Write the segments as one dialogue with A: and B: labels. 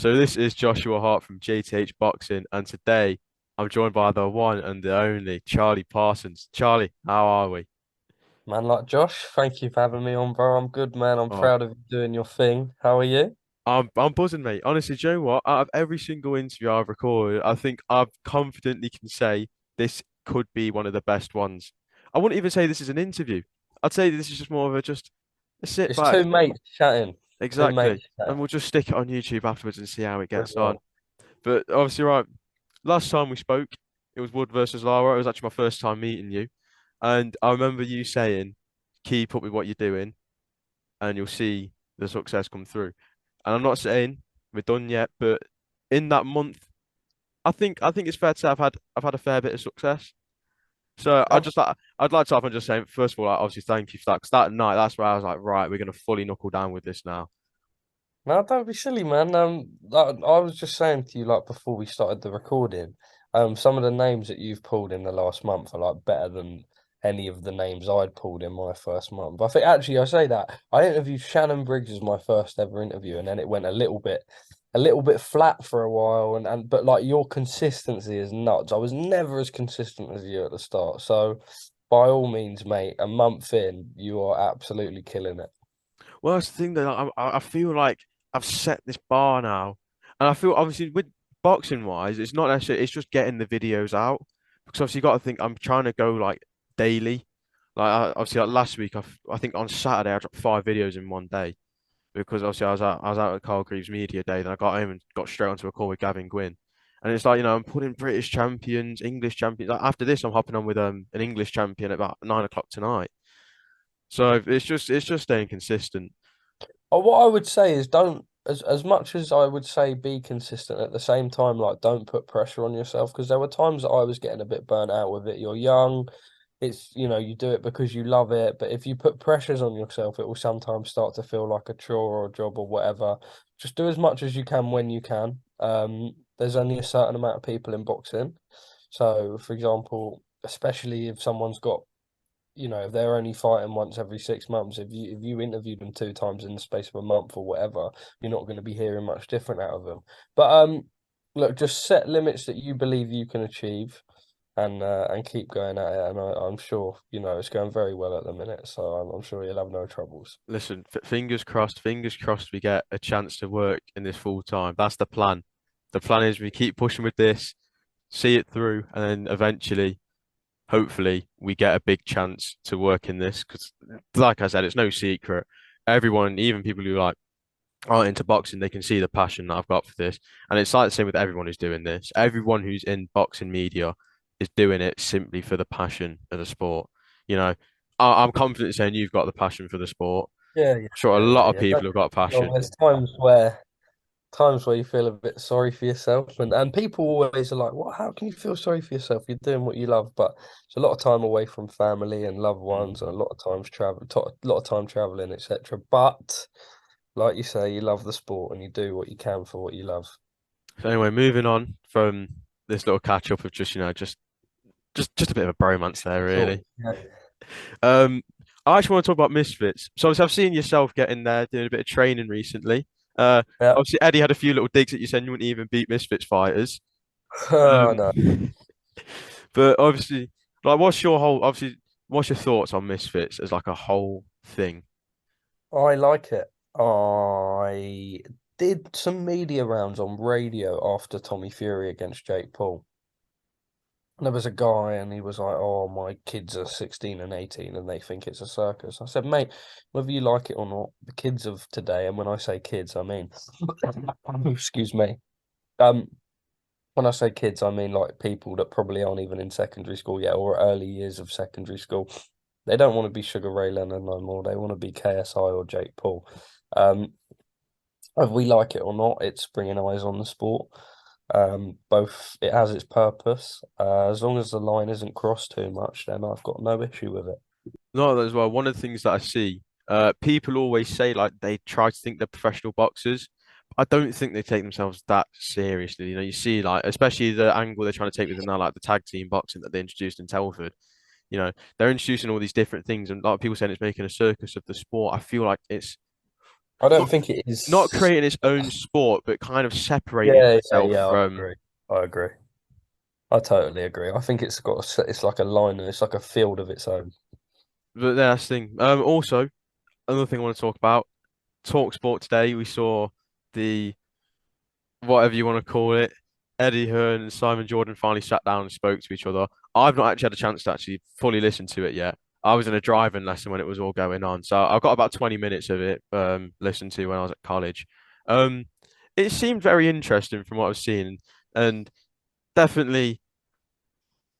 A: So this is Joshua Hart from JTH Boxing, and today I'm joined by the one and the only Charlie Parsons. Charlie, how are we?
B: Man like Josh, thank you for having me on, bro. I'm good, man. I'm
A: Oh,
B: proud of you doing your thing. How are you?
A: I'm buzzing, mate. Honestly, do you know what? Out of every single interview I've recorded, I think I confidently can say this could be one of the best ones. I wouldn't even say this is an interview. I'd say this is just more of a just a sit
B: It's two
A: back.
B: mates chatting. Two
A: Exactly.
B: mates
A: And
B: chatting.
A: we'll just stick it on YouTube afterwards and see how it
B: We
A: gets on.
B: will.
A: But obviously, right, last time we spoke, it was Wood versus Lara. It was actually my first time meeting you. And I remember you saying, keep up with what you're doing and you'll see the success come through. And I'm not saying we're done yet, but in that month, I think it's fair to say I've had a fair bit of success. So
B: Um,
A: I'd like to start off and just saying, first of all, like, obviously thank you for that. Because that night, that's where I was like, right, we're gonna fully knuckle down with this now.
B: no, don't be silly, man. I was just saying to you, like before we started the recording, some of the names that you've pulled in the last month are like better than any of the names I'd pulled in my first month. I think actually I say that I interviewed Shannon Briggs as my first ever interview, and then it went a little bit flat for a while, and but like your consistency is nuts. I was never as consistent as you at the start, so by all means, mate, a month in, you are absolutely killing it.
A: Well, that's the thing that I feel like I've set this bar now, and I feel obviously with boxing wise, it's not necessarily it's just getting the videos out because obviously you got to think I'm trying to go like daily. Like obviously like last week, I think on Saturday I dropped 5 videos in one day because obviously I was out at Carl Greaves Media Day, then I got home and got straight onto a call with Gavin Gwynn. And it's like, I'm putting British champions, English champions. Like, after this, I'm hopping on with an English champion at about 9 o'clock tonight. So it's just staying consistent.
B: What I would say is don't as much as I would say be consistent at the same time, like don't put pressure on yourself because there were times that I was getting a bit burnt out with it. You're young, you do it because you love it, but if you put pressures on yourself, it will sometimes start to feel like a chore or a job or whatever. Just do as much as you can when you can. There's only a certain amount of people in boxing. So, for example, especially if someone's got if they're only fighting once every 6 months, if you interviewed them two times in the space of a month or whatever, you're not going to be hearing much different out of them. But look, just set limits that you believe you can achieve, and keep going at it. And I'm sure it's going very well at the minute, so I'm sure you'll have no troubles.
A: Listen, fingers crossed, we get a chance to work in this full time. That's the plan. The plan is we keep pushing with this, see it through, and then eventually, hopefully, we get a big chance to work in this. Because, like I said, it's no secret. Everyone, even people who like aren't into boxing, they can see the passion that I've got for this. And it's like the same with everyone who's doing this. Everyone who's in boxing media is doing it simply for the passion of the sport. You know, I'm confident saying you've got the passion for the sport.
B: Yeah, yeah,
A: I'm sure a
B: yeah,
A: lot
B: yeah,
A: of
B: yeah.
A: people have got
B: Well,
A: passion.
B: there's times where you feel a bit sorry for yourself, and people always are like, "What? How can you feel sorry for yourself? You're doing what you love." But it's a lot of time away from family and loved
A: Mm.
B: ones, and a lot of times a lot of time traveling, etc. But like you say, you love the sport and you do what you can for what you love.
A: So anyway, moving on from this little catch up of just a bit of a bromance there,
B: Sure.
A: really.
B: Yeah.
A: Um, I actually want to talk about Misfits. So obviously I've seen yourself getting there, doing a bit of training recently. Uh,
B: Yeah.
A: obviously Eddie had a few little digs at you saying you wouldn't even beat Misfits fighters.
B: Oh
A: Um,
B: no,
A: but obviously, like, what's your thoughts on Misfits as like a whole thing?
B: I like it. I did some media rounds on radio after Tommy Fury against Jake Paul. There was a guy and he was like, "Oh, my kids are 16 and 18 and they think it's a circus." I said, "Mate, whether you like it or not, the kids of today," and when I say kids, I mean, excuse me. Um, when I say kids, I mean like people that probably aren't even in secondary school yet or early years of secondary school. They don't want to be Sugar Ray Leonard no more. They want to be KSI or Jake Paul. Um, Whether we like it or not, it's bringing eyes on the sport. Both it has its purpose. As long as the line isn't crossed too much, then I've got no issue with it.
A: Not as well. One of the things that I see, people always say like they try to think they're professional boxers. I don't think they take themselves that seriously. You see, like, especially the angle they're trying to take with them now, like the tag team boxing that they introduced in Telford. They're introducing all these different things, and a lot of people saying it's making a circus of the sport. I feel like it's
B: I don't
A: not
B: think it
A: not
B: is.
A: creating its own sport, but kind of separating
B: Yeah, yeah,
A: itself
B: yeah. I
A: from.
B: agree. I agree. I totally agree. I think it's like a line and it's like a field of its own.
A: But that's the thing. Also, another thing I want to talk about. Talk sport today. We saw the whatever you want to call it. Eddie Hearn and Simon Jordan finally sat down and spoke to each other. I've not actually had a chance to actually fully listen to it yet. I was in a driving lesson when it was all going on, so I've got about 20 minutes of it listened to when I was at college. Um, it seemed very interesting from what I've seen, and definitely,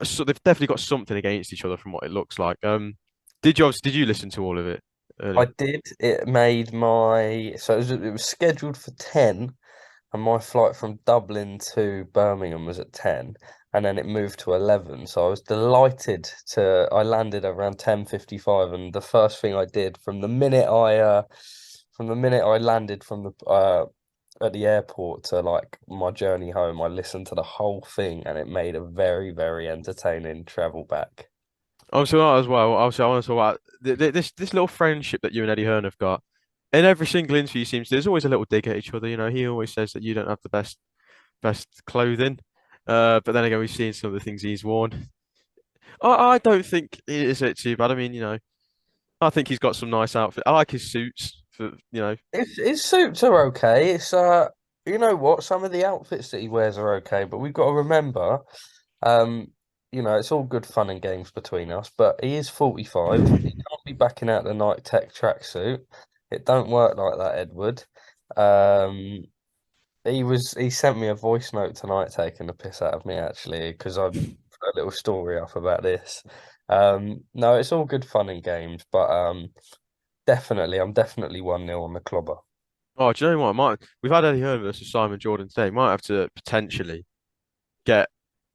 A: so they've definitely got something against each other from what it looks like. Did you listen to all of it
B: I
A: earlier?
B: did. It made my so it was scheduled for 10, and my flight from Dublin to Birmingham was at 10, and then it moved to 11. So I was delighted to I landed around 10:55, and the first thing I did from the minute I landed from the at the airport to like my journey home, I listened to the whole thing, and it made a very, very entertaining travel back.
A: Obviously, as well. Obviously, I want to talk about this little friendship that you and Eddie Hearn have got. In every single interview, seems there's always a little dig at each other. You know, he always says that you don't have the best clothing, but then again, we've seen some of the things he's worn. I don't think it is it too bad. I mean, you know, I think he's got some nice outfit. I like his suits for you know.
B: His suits are okay. You know what? Some of the outfits that he wears are okay, but we've got to remember, um, it's all good fun and games between us, but he is 45. He can't be backing out the Nike Tech tracksuit. It don't work like that, Edward. Um, he sent me a voice note tonight taking the piss out of me actually because I put a little story up about this. No, it's all good fun and games, but I'm definitely 1-0 on the clobber.
A: Oh, do you know what? We've had Eddie Hearn versus Simon Jordan today. Might have to potentially get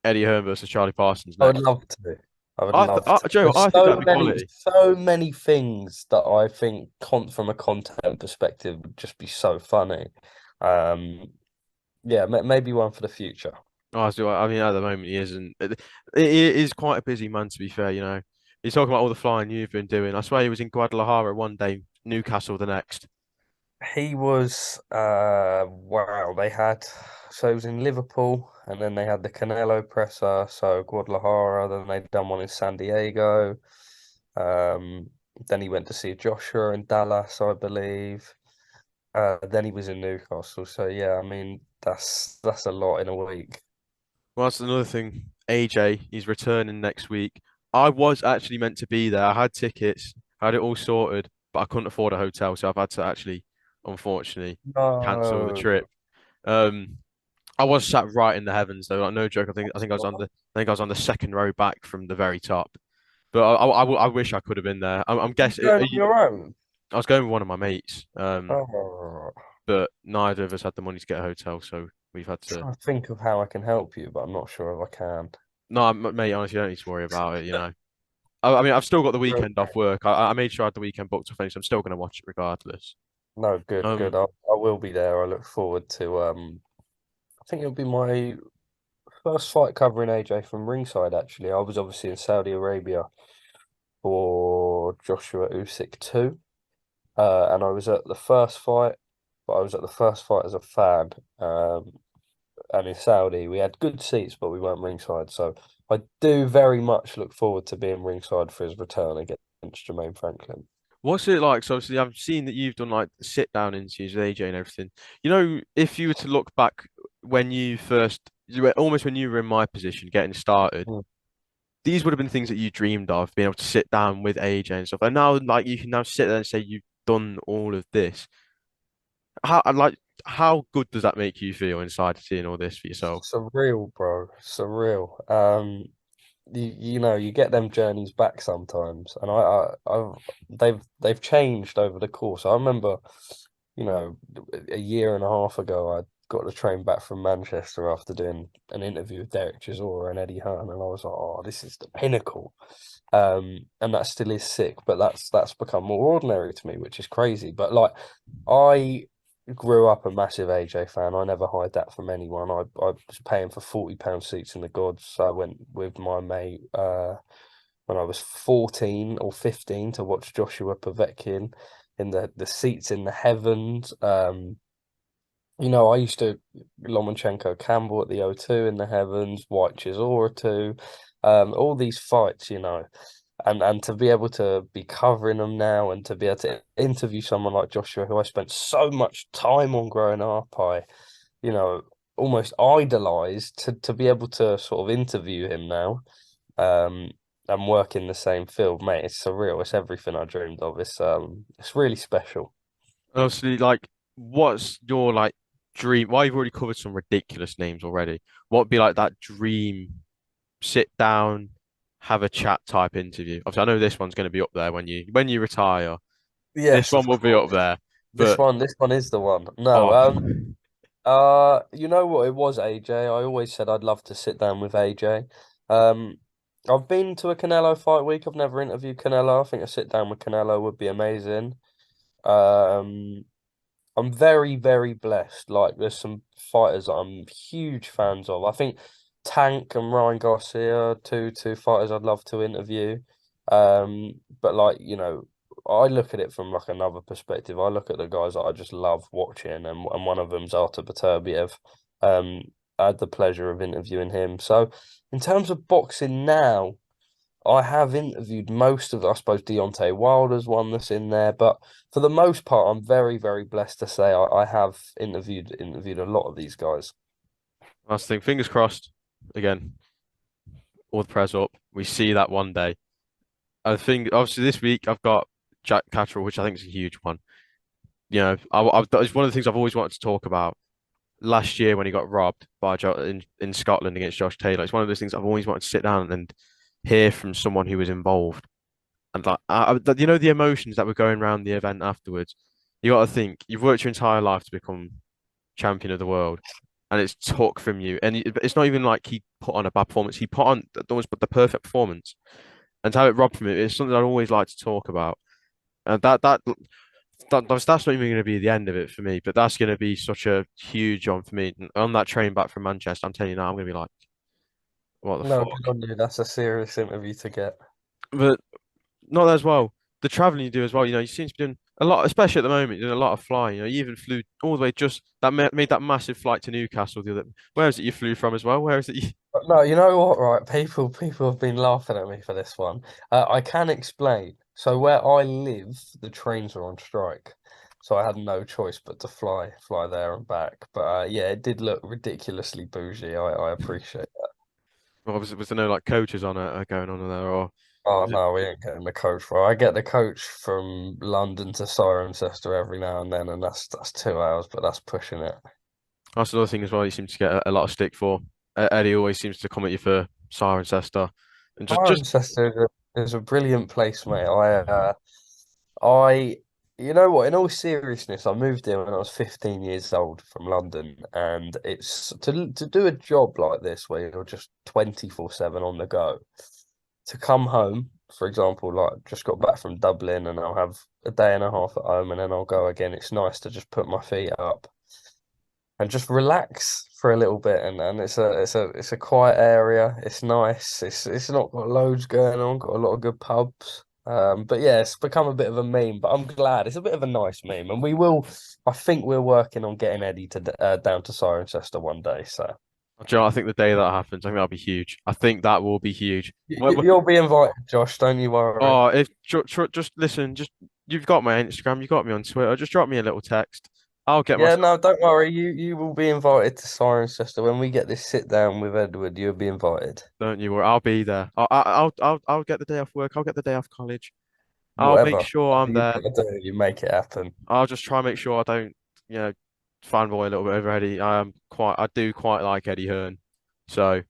A: Eddie Hearn versus Charlie Parsons
B: I would
A: next.
B: love to. I would love to.
A: Do you know what?
B: There's
A: I think that'd be quality.
B: so many things that I think from a content perspective would just be so funny. Um, yeah, maybe one for the future.
A: I mean, at the moment, he isn't. He is quite a busy man, to be fair. You know, he's talking about all the flying you've been doing. I swear he was in Guadalajara one day, Newcastle the next.
B: He was, wow, so he was in Liverpool and then they had the Canelo presser, so Guadalajara, then they'd done one in San Diego. Um, then he went to see Joshua in Dallas, I believe. Then he was in Newcastle. So yeah, I mean that's a lot in a week.
A: Well, that's another thing. AJ, he's returning next week. I was actually meant to be there. I had tickets, I had it all sorted, but I couldn't afford a hotel, so I've had to actually, unfortunately, cancel the
B: No.
A: trip. Um, I was sat right in the heavens though, like no joke. I think I was on the second row back from the very top. But I wish I could have been there. I'm
B: You
A: guessing
B: going on your own?
A: I was going with one of my mates,
B: Oh,
A: but neither of us had the money to get a hotel, so we've had to.
B: trying to think of how I can help you, but I'm not sure if I can.
A: No, mate, honestly, you don't need to worry about it. You know, I mean, I've still got the weekend off work. I made sure I had the weekend booked off, so I'm still going to watch it regardless.
B: No, good, good.
A: Um,
B: I will be there. I look forward to I think it'll be my first fight covering AJ from ringside actually. I was obviously in Saudi Arabia for Joshua Usyk 2. And I was at the first fight, but I was at the first fight as a fan. And in Saudi we had good seats, but we weren't ringside. So I do very much look forward to being ringside for his return against Jermaine Franklin.
A: what's it like? So obviously, I've seen that you've done like sit down interviews with AJ and everything. You know, if you were to look back when you were almost when you were in my position, getting started.
B: Mm.
A: These would have been things that you dreamed of, being able to sit down with AJ and stuff. And now, like, you can now sit there and say you've done all of this. How good does that make you feel inside seeing all this for yourself?
B: Surreal, bro. Surreal. You get them journeys back sometimes, and they've changed over the course. I remember, you know, a year and a half ago, I got the train back from Manchester after doing an interview with Derek Chisora and Eddie Hearn, and I was like, oh, this is the pinnacle. And that still is sick, but that's become more ordinary to me, which is crazy. But like, I grew up a massive AJ fan. I never hide that from anyone. I was paying for £40 seats in the gods. So I went with my mate when I was 14 or 15 to watch Joshua Povetkin. in the seats in the heavens. I used to Lomachenko Campbell at the O2 in the heavens, White Chisora too, all these fights, and to be able to be covering them now and to be able to interview someone like Joshua, who I spent so much time on growing up, you know, almost idolized to be able to sort of interview him now, um, and work in the same field, mate. It's surreal. It's everything I dreamed of. It's really special.
A: Obviously, like, what's your like dream? Well, you've already covered some ridiculous names already. What would be like that dream sit down, have a chat type interview? Obviously, I know this one's going to be up there when you retire. This
B: Yes,
A: one
B: of
A: will be up
B: course.
A: there.
B: This
A: But
B: one, this one is the one. No,
A: oh,
B: you know what? It was AJ. I always said I'd love to sit down with AJ. Um, I've been to a Canelo fight week. I've never interviewed Canelo. I think a sit down with Canelo would be amazing. Um, I'm very, very blessed. Like, there's some fighters that I'm huge fans of. I think Tank and Ryan Garcia, two fighters I'd love to interview. But like, I look at it from like another perspective. I look at the guys that I just love watching, and one of them's Artur Beterbiev. Um, I had the pleasure of interviewing him. So, in terms of boxing now. I have interviewed most of, I suppose Deontay Wilder's one that's in there, but for the most part, I'm very, very blessed to say I have interviewed a lot of these guys.
A: last thing, fingers crossed. Again, all the press up. We see that one day. I think obviously this week I've got Jack Catterall, which I think is a huge one. It's one of the things I've always wanted to talk about. Last year when he got robbed by in Scotland against Josh Taylor, it's one of those things I've always wanted to sit down and hear from someone who was involved. And like, the emotions that were going around the event afterwards. You got to think you've worked your entire life to become champion of the world, and it's took from you. And it's not even like he put on a bad performance. He put on almost the perfect performance, and to have it robbed from it is something I'd always like to talk about. And that's not even going to be the end of it for me, but that's going to be such a huge one for me. And on that train back from Manchester, I'm telling you now, I'm going to be like, what the
B: No, good
A: fuck?
B: on you. That's a serious interview to get.
A: But not as well. The traveling you do as well, you seem to be doing a lot, especially at the moment, you're doing a lot of flying. You even flew all the way just that made that massive flight to Newcastle the other. Where is it you flew from as well? Where is it you?
B: But no, you know what, right? People have been laughing at me for this one. I can explain. So where I live, the trains are on strike. So I had no choice but to fly there and back. But yeah, it did look ridiculously bougie. I appreciate.
A: Or was there no like coaches on it going on there, or
B: Oh
A: was it?
B: no, we ain't getting the coach for. I get the coach from London to Cirencester every now and then, and that's 2 hours, but that's pushing it.
A: That's another thing as well. You seem to get a lot of stick for. Eddie always seems to come at you for Cirencester, and just
B: Cirencester is a brilliant place, mate. I, you know what? In all seriousness, I moved here when I was 15 years old from London, and it's to do a job like this where you're just 24/7 on the go. To come home, for example, like just got back from Dublin, and I'll have a day and a half at home, and then I'll go again. It's nice to just put my feet up and just relax for a little bit, and it's a quiet area. It's nice. It's not got loads going on. Got a lot of good pubs. But yeah, it's become a bit of a meme. But I'm glad it's a bit of a nice meme, and we will. I think we're working on getting Eddie to down to Cirencester one day. So
A: I think the day that happens, I think that'll be huge. I think that will be huge.
B: you'll be invited, Josh. Don't you worry.
A: Oh, if just listen, just you've got my Instagram, you've got me on Twitter. Just drop me a little text. I'll get
B: Yeah,
A: myself.
B: no, don't worry. You will be invited to Cirencester when we get this sit down with Edward. You'll be invited.
A: Don't you worry. I'll be there. I'll get the day off work. I'll get the day off college. I'll make
B: Whatever,
A: sure
B: whatever
A: I'm
B: you've
A: there.
B: got to do, you make it happen.
A: I'll just try and make sure I don't, you know, fanboy a little bit over Eddie. I do quite like Eddie Hearn. So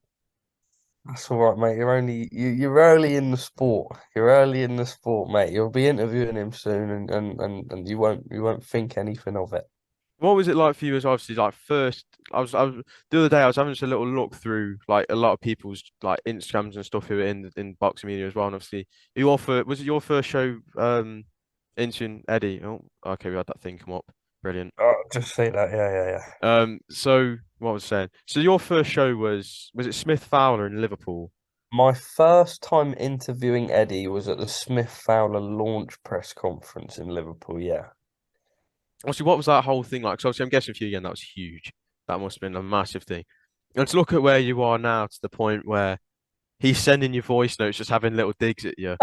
B: That's all right, mate. You're early in the sport. You're early in the sport, mate. You'll be interviewing him soon, and you won't think anything of it.
A: what was it like for you as obviously like first I was the other day I was having just a little look through like a lot of people's like Instagrams and stuff who are in boxing media as well. And obviously was it your first show interviewing Eddie? Oh, okay, we had that thing come up. Brilliant.
B: Oh, just say that. Yeah, yeah, yeah.
A: So what was I saying? So your first show was it Smith Fowler in Liverpool?
B: My first time interviewing Eddie was at the Smith Fowler launch press conference in Liverpool. Yeah.
A: Obviously, what was that whole thing like? 'Cause obviously, I'm guessing for you again, that was huge. That must have been a massive thing. And to look at where you are now, to the point where he's sending you voice notes, just having little digs at you.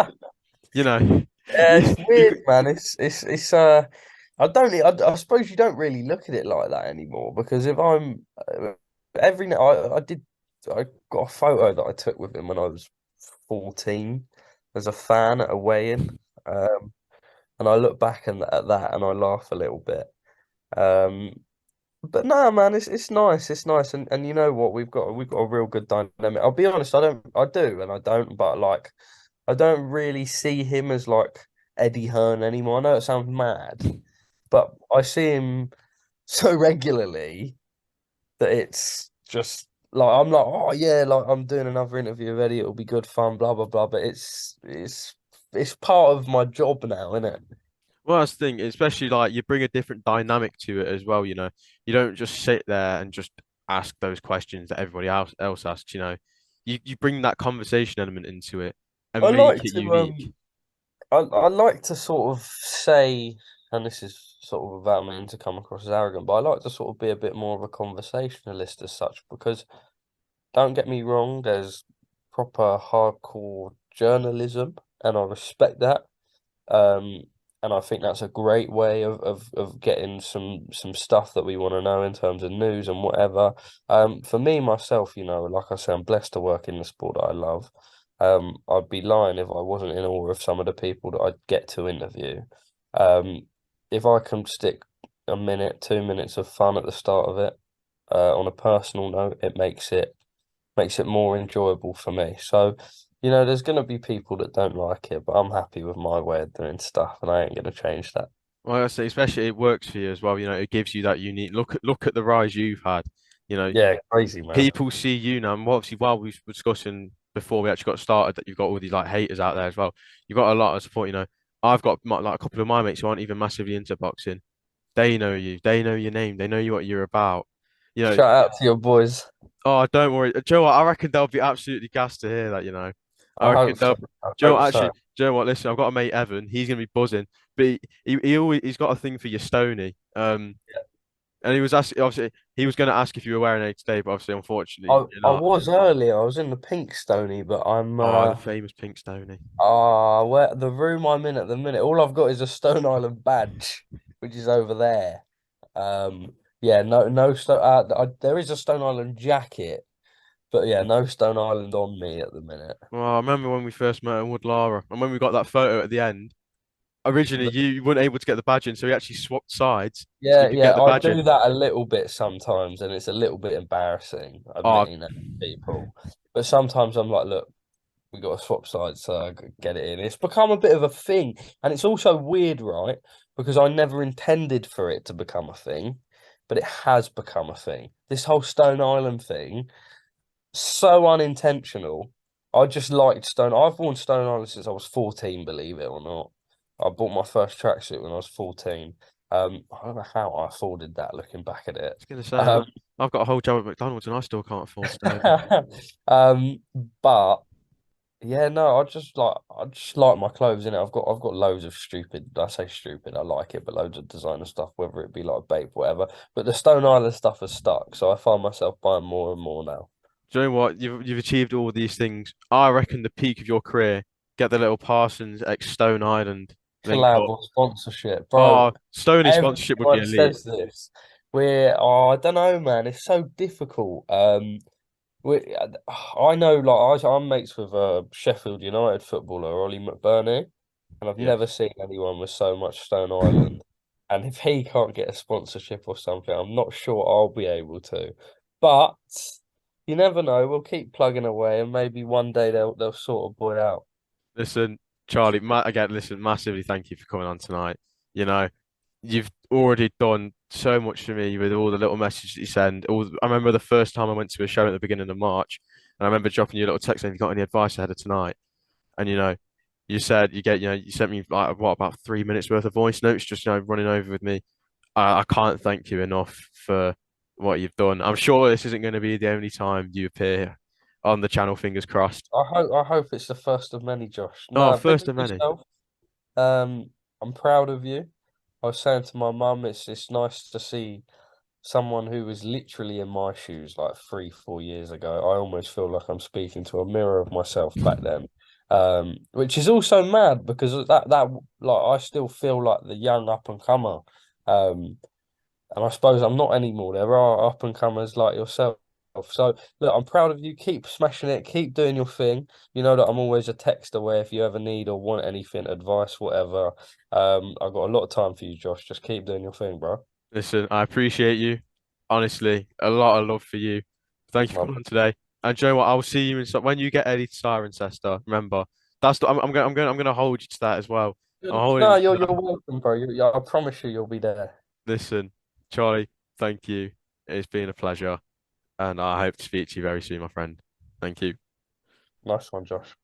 A: You know,
B: Yeah, it's
A: you
B: weird, man. It's I don't I suppose you don't really look at it like that anymore because if I'm every night I got a photo that I took with him when I was 14 as a fan at a weigh-in. Um, and I look back at that and I laugh a little bit. Um, but no, man, it's nice. It's nice, and you know what? We've got a real good dynamic. I'll be honest, I do and I don't, but like I don't really see him as like Eddie Hearn anymore. I know it sounds mad, but I see him so regularly that it's just like I'm like, oh yeah, like I'm doing another interview with Eddie. It'll be good fun, blah blah blah. But it's part of my job now, isn't it?
A: well, that's the thing, especially like you bring a different dynamic to it as well. You don't just sit there and just ask those questions that everybody else asks. You bring that conversation element into it
B: I
A: and make
B: like
A: it
B: to
A: unique.
B: I like to sort of say, and this is sort of without meaning to come across as arrogant, but I like to sort of be a bit more of a conversationalist as such because don't get me wrong, there's proper hardcore journalism, and I respect that. Um, and I think that's a great way of getting some stuff that we want to know in terms of news and whatever. For me myself, like I say, I'm blessed to work in the sport that I love. I'd be lying if I wasn't in awe of some of the people that I'd get to interview. Um, if I can stick a minute, 2 minutes of fun at the start of it, on a personal note, it makes it more enjoyable for me. So, there's going to be people that don't like it, but I'm happy with my way of doing stuff, and I ain't going to change that.
A: Well, I say, especially it works for you as well. It gives you that unique look at the rise you've had. You know,
B: Yeah, crazy, man.
A: people see you now, and obviously while we were discussing before we actually got started that you've got all these like haters out there as well. You've got a lot of support. I've got like a couple of my mates who aren't even massively into boxing. They know you. They know your name. They know you what you're about. You know,
B: Shout out to your boys.
A: oh, don't worry. Do you know what? I reckon they'll be absolutely gassed to hear that. I
B: I
A: reckon
B: hope so.
A: they'll.
B: I
A: Do you know
B: hope
A: what?
B: so.
A: Actually, do you know what? Listen, I've got a mate Evan. He's gonna be buzzing, but he's got a thing for your Stony. And he was asking. Obviously, he was gonna ask if you were wearing any today, but obviously, unfortunately,
B: I
A: you're
B: I
A: not.
B: was earlier. I was in the pink Stony, but I'm
A: Oh, the famous pink Stony.
B: where the room I'm in at the minute. All I've got is a Stone Island badge, which is over there. Yeah, no Stone. There is a Stone Island jacket, but yeah, no Stone Island on me at the minute.
A: Well, I remember when we first met in Wood Lara, and when we got that photo at the end. Originally,
B: The-
A: you weren't able to get the badge in, so we actually swapped sides so you
B: Yeah,
A: could
B: yeah,
A: get the
B: I
A: badge in.
B: do that a little bit sometimes, and it's a little bit embarrassing
A: Oh,
B: admitting that to people. But sometimes I'm like, look, we got to swap sides so I could get it in. It's become a bit of a thing, and it's also weird, right? Because I never intended for it to become a thing, but it has become a thing. This whole Stone Island thing, so unintentional. I just liked Stone. I've worn Stone Island since I was 14, believe it or not. I bought my first tracksuit when I was 14. I don't know how I afforded that looking back at it.
A: was gonna say,
B: Um,
A: I've got a whole job at McDonald's and I still can't afford Stoney.
B: um, but yeah, no, I just like my clothes in it. I've got loads of stupid. I say stupid. I like it, but loads of designer stuff, whether it be like Bape, whatever. But the Stone Island stuff has stuck, so I find myself buying more and more now.
A: Do you know what? You've achieved all these things. I reckon the peak of your career, get the little Parsons X Stone Island link
B: Collab
A: up.
B: or sponsorship, bro.
A: Oh, Stoney sponsorship would be
B: Everyone
A: elite.
B: says this. I don't know, man. It's so difficult. We, I know, like I'm mates with Sheffield United footballer Ollie McBurney, and I've never
A: Yes.
B: seen anyone with so much Stone Island. And if he can't get a sponsorship or something, I'm not sure I'll be able to. But you never know. We'll keep plugging away, and maybe one day they'll sort a boy out.
A: Listen, Charlie, again, listen, massively thank you for coming on tonight. You know, you've already done so much for me with all the little messages you send. I remember the first time I went to a show at the beginning of March, and I remember dropping you a little text saying, "You got any advice ahead of tonight?" And you said you sent me like what about 3 minutes worth of voice notes, just running over with me. I can't thank you enough for what you've done. I'm sure this isn't going to be the only time you appear on the channel. Fingers crossed.
B: I hope it's the first of many, Josh.
A: Oh,
B: No, big
A: first
B: up
A: of many.
B: yourself. I'm proud of you. I was saying to my mum, it's nice to see someone who was literally in my shoes like 3, 4 years ago. I almost feel like I'm speaking to a mirror of myself back then. Which is also mad because that like I still feel like the young up and comer. Um, and I suppose I'm not anymore. There are up and comers like yourself. So look, I'm proud of you. Keep smashing it. Keep doing your thing. You know that I'm always a text away if you ever need or want anything, advice, whatever. I've got a lot of time for you, Josh. Just keep doing your thing, bro.
A: Listen, I appreciate you. Honestly, a lot of love for you. Thank you for
B: My
A: coming on today. And do you know what? I'll see you in when you get Eddie to Siren Sister. Remember, I'm gonna hold you to that as well. I'm holding
B: No,
A: you to
B: you're
A: that.
B: welcome, bro. I promise you, you'll be there.
A: Listen, Charlie, thank you. It's been a pleasure, and I hope to speak to you very soon, my friend. Thank you.
B: Nice one, Josh.